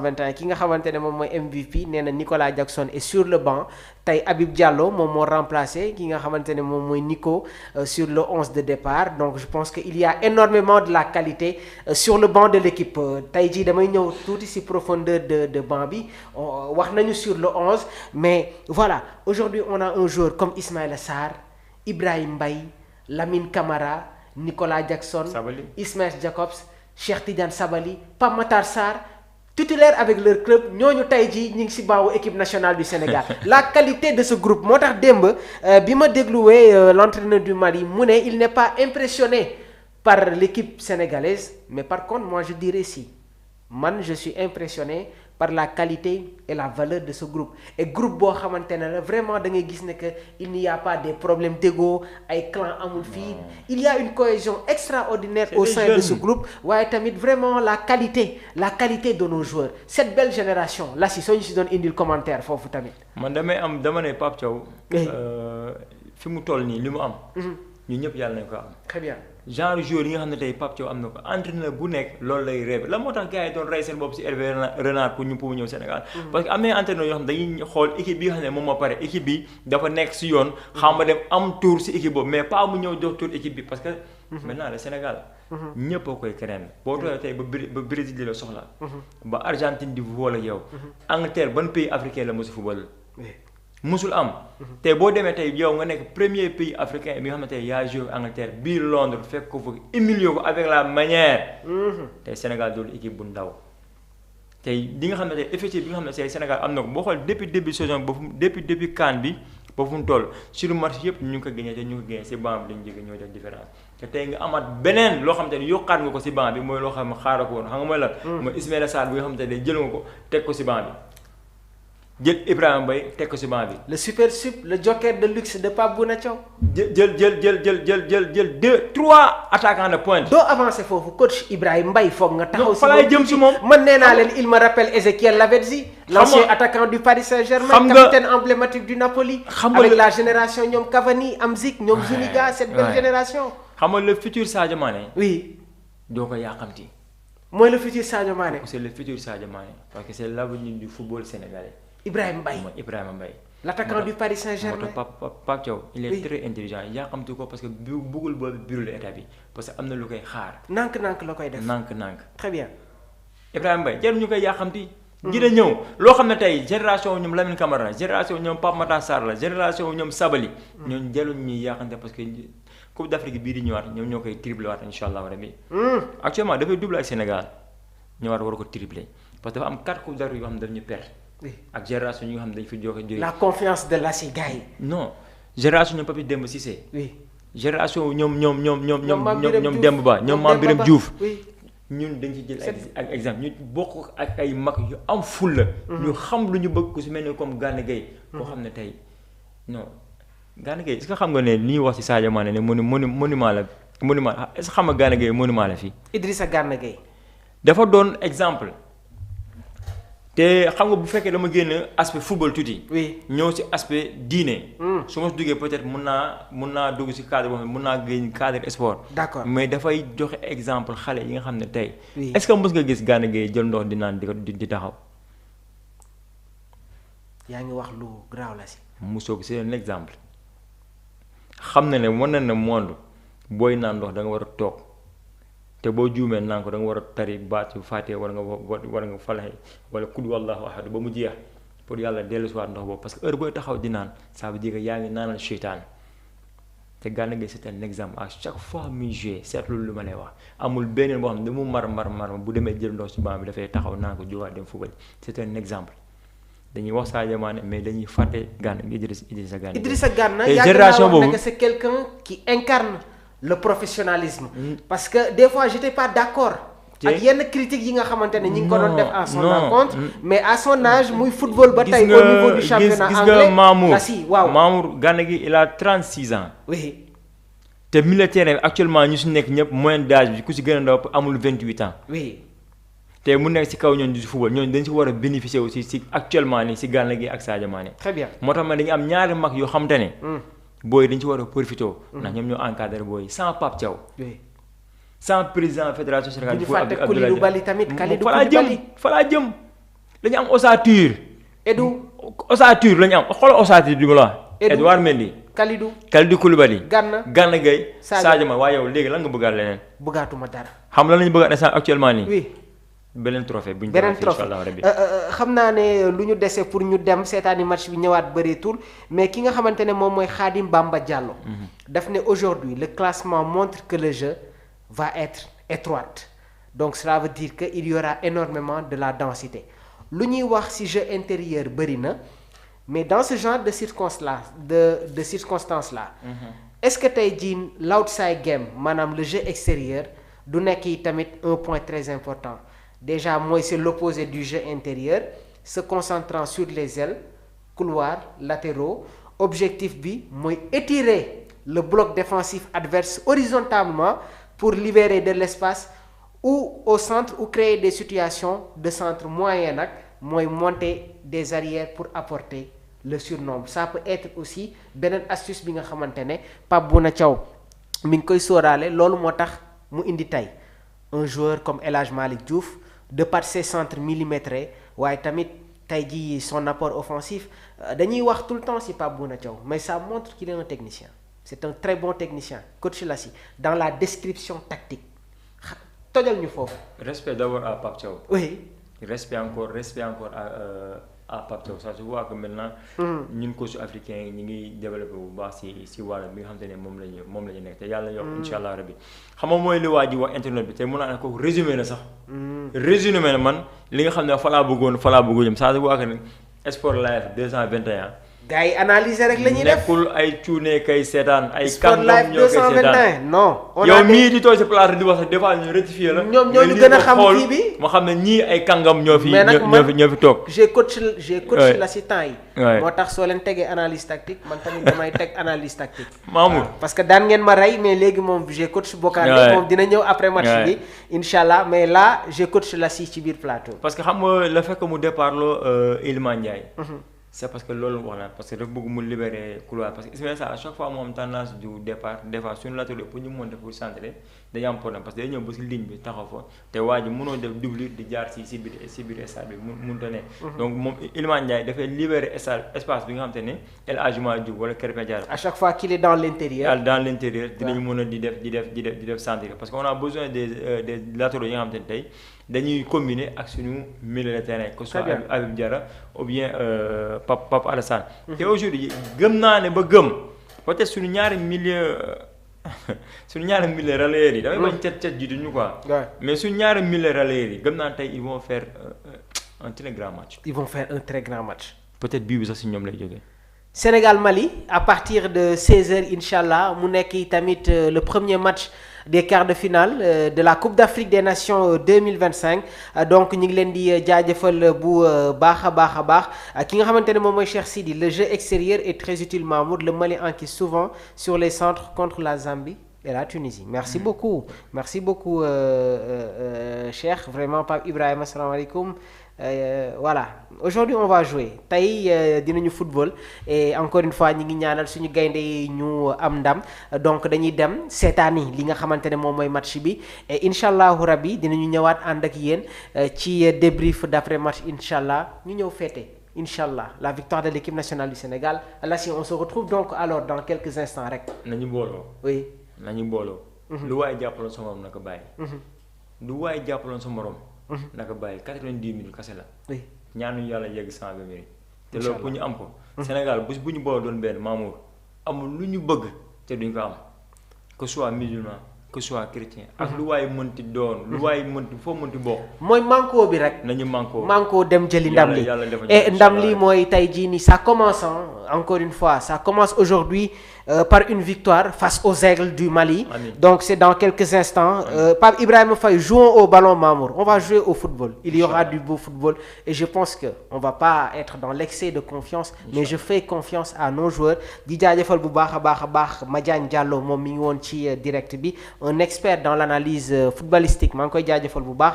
21 ki nga xamante ne moom mooy MVP nee na Nicolas Jackson est sur le banc tey Habib Diallo moom moo remplacé ki nga xamante ne moom mooy Nico sur le 11 de départ donc je pense que il y a énormément de la qualité sur le banc de l'équipe tey jii damay ñëw tuuti ci profondeur de banc bi wax nañu sur le 11 mais voilà aujourd'hui on a un joueur comme Ismaïla Sarr Ibrahim Mbaye Lamine Camara Nicolas Jackson Ismaïla Jacobs Cheikh Tidiane Sabali Pape Matar Sarr titulaire avec leur club ñooñu tey jii ñu ngi ci baawu équipe nationale du Sénégal la qualité de ce groupe moo tax démb bi ma dégluwee l'entraîneur du Mali mu ne il n'est pas impressionné par l'équipe sénégalaise mais par contre moi je dirais si man je suis impressionné par la qualité et la valeur de ce groupe et groupe boo xamante ne la vraiment da ngay gis ne que il n'y a pas des problèmes d'ego ay clan amul fii il y a une cohésion extraordinaire au sein de ce groupe waaye tamit vraiment la qualité de nos joueurs cette belle génération là si soo ñu si doon indil commentaire foofu tamit. man dama ne Pape Thiaw. fi mu toll nii li mu am. ñun ñëpp yàlla nañu ko am. très bien. genre joueur yi nga xam ne tey Pape Thiaw am na ko entraîneur bu nekk loolu lay rêve la moo tax gars yi doon rey seen bopp si Hervé Renard pour mu ñëw Sénégal. parce que am na entraîneur yoo xam ne dañuy xool équipe bi nga xam ne moom moo pare équipe bi dafa nekk si yoon. xam nga dem am tour si équipe boobu mais pas mu ñëw jox tour équipe bi parce que. maintenant le Sénégal. ñëpp a koy keneen boo tooyee tey ba Brésil di la soxla. ba Argentine di football ak yow. Angleterre ban pays africain la mosu football. musul am tey boo demee tey yow nga nekk premier pays africain bi nga xam ne tey yaa joué Angleterre biir Londres fekk ko fa humilié ko avec la manière. tey Sénégal doolu équipe bu ndaw tey di nga xam ne tey effectif bi nga xam ne tey Sénégal am na ko boo xool depuis début saison ba fu depuis CAN bi ba fu mu toll sur match yëpp ñu ngi ko gagné te ñu ngi ko gagné si banc bi lañu jógee ñoo def différence te tey nga amaat beneen loo xam te ne yokkaat nga ko si banc bi mooy loo xam ne xaaral ko woon xam nga mooy lan. mooy Ismaïla Sarr bi nga xam te ne jël nga ko teg ko si banc bi. jël Ibrahima Mbaye teg ko si banc bi. le super sub le joker de luxe de Pape Bouna Thiaw. jël 2-3 attaquants de pointe. doo avancé foofu coach Ibrahima Mbaye foog nga taxaw si. fa laay jëm si moom man nee naa leen il me rappelle Ezequiel Lavezzi. l'ancien attaquant du Paris Saint-Germain. capitaine emblématique du Napoli. avec la génération ñoom Cavani Hamsik ñoom Zuniga cette belle génération. xam nga le futur Sadio Mané. oui. doo ko yàqamti. mooy le futur Sadio Mané. c'est le futur Sadio Mané parce que c'est l'avenir du football sénégalais. Ibrahima Mbaye mooy Ibrahima Mbaye. l'attaquant du Paris Saint-Germain. moo tax Pape Thiaw il est très intelligent yàqamti ko parce que bëggul boobu brûler état bi parce que am na lu koy xaar. nànk-nànk la koy def nànk-nànk. très bien. Ibrahima Mbaye jarul ñu koy yàqamti. dina ñëw loo xam ne tey génération ñoom Lamine Camara génération ñoom Pape Matar Sarr la génération ñoom Sabali. ñooñu jarul ñuy yàqante parce que Coupe d'Afrique bii di ñëwaat ñoom ñoo koy triplé waat incha allah rabi. actuellement dafay doublé ak Sénégal ñëwaat war ko triplé parce que dafa am 4 Coupes d'Afrique yoo xam ne daf ñu perdre. ak génération yi nga xam ne dañu fi joxe jóge. la confiance de Lassi gars yi. non génération ñoom Papis Demba Cissé. oui génération ñoom Demba Ba ñoom Mame Birame Diouf. ñun dañ ci jël ak exemple ñu bokk ak ay mag yu am fulla ñu xam lu ñu bëgg ku si mel ni comme Gana Gueye. boo xam ne tey non Gana Gueye est-ce que xam nga ne li ñuy wax ci Sadio Mané ne monument la est-ce que xam nga Gana Gueye monument la fii. Idrissa Gana Gueye. dafa doon exemple. te xam nga bu fekkee dama génn aspect football tuuti. oui ñëw ci aspect diine. su ma si duggee peut-être mun naa dugg ci cadre boo xam ne mun naa génn cadre sport. d'accord mais dafay joxe exemple xale yi nga xam ne tey. oui est-ce que mës nga gis Gana Gueye jël ndox di naan di taxaw. yaa ngi wax lu graaw la si. mosoo ko c'est un exemple xam na ne mën na ne monde booy naan ndox da nga war a toog. te boo juumee naan ko da nga war a tari baatu Faatiha war nga falaxe wala kul wallahu ahad ba mu jeex pour yàlla dellusiwaat ndox boobu parce que heure booy taxaw di naan ça veut dire que yaa ngi naanal seytaan te Gana Gueye c'est un exemple à chaque fois muy joué seetlu lu ma lay wax amul beneen boo xam ne mu mar bu demee jël ndox ci banc bi dafay taxaw naan ko jógaat dem fubal c'est un exemple dañuy wax Sadio Mané mais dañuy fàtte Idrissa Gana. Idrissa Gana te génération boobu c'est quelqu'un qui incarne le professionnalisme. parce que des fois j'étais pas d'accord. ak yenn critiques yi nga xamante ne ñi ngi ko doon def à son encontre. mais à son âge muy football ba tey au niveau du championnat anglais. gis nga Mamour si waaw Mamour Gana Gueye il a 36 ans. oui. te militaire actuellement ñu si nekk ñëpp moyenne d'âge bi ku si gën a ndaw amul 28 ans. oui. te mu nekk si kaw ñooñu di football ñooñu dañ si war a bénéficier aussi si actuellement nii si Gana Gueye ak Sadio Mané. très bien moo tax ma dañu am ñaari mag yoo xamante ne. booy dañ ci war a profité. ndax ñoom ñoo encadré booy sans Pape Thiaw. oui. sans président fédération Sénégal. bu ñu fàtte Kalidou Bali tamit Kalidou fa laa jëm. dañu am ossature. ossature la ñu am xoolal ossature bi ma la wax. Edouard Mendy. Kalidou Koulibaly. Gana Gueye. Sadio Mané waaye yow léegi lan nga bëggaat leneen. bëggaatuma dara. xam lan la ñu bëggaat instant actuellement nii. oui. beneen trophée bu ñu xam naa ne lu ñu dese pour ñu dem seetaani match bi ñëwaat bëreetul mais ki nga xamante ne moom mooy Khadim Bamba Diallo. daf ne aujourd'hui le classement montre que le jeu va être étroite donc cela veut dire que il y aura énormément de la densité lu ñuy wax ci jeu intérieur bëri na mais dans ce genre de circonstances là. est-ce que tey jii l'outside game maanaam le jeu extérieur du nekk yi tamit un point très important. Déjà, moi, c'est l'opposé du jeu intérieur, se concentrant sur les ailes, couloirs, latéraux. Objectif B, moi, étirer le bloc défensif adverse horizontalement pour libérer de l'espace ou au centre ou créer des situations de centre moyen, moi, monter des arrières pour apporter le surnombre. Ça peut être aussi une astuce que vous savez, Pape Bouna Thiaw, mi ngi koy sóoraale loolu moo tax mu indi tey un joueur comme El Hadj Malick Diouf de par ses centres millimétrés waaye tamit tey jii son apport offensif dañuy wax tout le temps ci Pape Bouna Thiaw mais ça montre qu'il est un technicien c'est un très bon technicien coach Lassi dans la description tactique tojal ñu foofu. Respect d'abord à Pape Thiaw. Oui. Respect encore à Pape Thiaw ça se voit que maintenant. ñun coach africain yi ñu ngi développé bu baax si wàll bi nga xamante ne moom la ñu nekk te yàlla yokk incha allah rabbi xam nga mooy li waa ji wax internet bi te mun naa ne ko résumé na sax. résumé na man li nga xam ne fa laa bëggoon jëm ça se voit que ne Sport Live 221. gars yi analyser rek la ñuy def nekkul ay cuune kay seetaan ay. Sport Live 221 non. yow mii di toog si plateau di wax des fois ñu rectifier la. ñoom ñoo ñu gën a xam kii bi ma xam ne ñii ay kàngam ñoo fi. ñoo fi toog. j'ai coach la si temps yi. moo tax soo leen tegee analyse tactique man tamit damay teg analyse tactique. Mamour parce que daan ngeen ma rey mais léegi moom j'ai coach Bokandé moom dina ñëw après match bi. incha allah mais là j'ai coach la si ci biir plateau. parce que xam nga le fait que mu départ loo Iliman Ndiaye. c'est parce que loolu wax na parce que dafa bëgg mu libérer couloir parce que Ismaïla Sarr à chaque fois mu am tendance du départ des fois suñu latéral pour ñu monter pour centrer dañu am problème parce que day ñëw ba si ligne bi taxaw fa te waa ji mënoo def doublure di jaar si biir stade bi mënut a ne. donc moom Iliman Ndiaye dafay libérer espace bi nga xam te ne El Hadji Malick Diouf wala Krépin Diatta. à chaque fois qu'il est dans l'intérieur. dinañu mën a di def centrer parce que on a besoin des latéraux yi nga xam te ne tey dañuy combiner ak suñu milieu de terrain que ce soit Habib Diarra ou bien Pape Alassane. te aujourd'hui gëm naa ne ba gëm peut-être suñu ñaari milieu relayeurs yi. damay bañ cet jiitu ñu quoi. mais suñu ñaari milieu relayeurs yi gëm naa tey ils vont faire un très grand match. ils vont faire un très grand match. peut-être bii bi sax si ñoom lay jógee. Sénégal Mali à partir de 16h inchallah mu nekk tamit le premier match des quarts de finale de la Coupe d'Afrique des Nations 2025 donc ñu ngi leen di jaajëfal bu baax a baax ki nga xamante ne moom mooy Cheikh Sidi le jeu extérieur est très utile Mamour le Mali enquête souvent sur les centres contre la Zambie et la Tunisie merci beaucoup Cheikh vraiment Pape Ibrahima asalaamaaleykum voilà aujourd'hui on va jouer tey dinañu football et encore une fois ñi ngi ñaanal suñu gaynde yi ñu am ndam donc dañuy dem seetaani li nga xamante ne moom mooy match bi et incha allahu rabbi dinañu ñëwaat ànd ak yéen ci débrief d'après match incha allah ñu ñëw fêter incha allah la victoire de l'équipe nationale du Sénégal Lassi on se retrouve donc alors dans quelques instants rek. nañu booloo. oui nañu booloo. lu waay jàppaloon sa morom naka bàyyi. lu waay jàppaloon sa morom. naka bàyyi 90 minutes kese la. oui ñaanuñu yàlla yegg 120 minutes. te loolu pour ñu am ko. Sénégal bu ñu boole doon benn Mamour amul lu ñu bëgg te duñ ko am que soit musulman que soit chrétien. ak lu waay mënti doon. lu waay mënti foo mënti bokk. mooy manko bi rek. nañu manko dem jëli ndam li et ndam li mooy tey jii nii ça commence encore une fois ça commence aujourd'hui par une victoire face aux Aigles du Mali. Amin. Donc c'est dans quelques instants. Pape Ibrahima Faye, jouons au ballon Mamour. On va jouer au football. Il y aura du beau football et je pense que on va pas être dans l'excès de confiance, mais je fais confiance à nos joueurs. Di jaajëfal bu baax a baax Madiane Diallo moom mi ngi woon ci direct bi, un expert dans l'analyse footballistique. Maa ngi koy jaajëfal bu baax.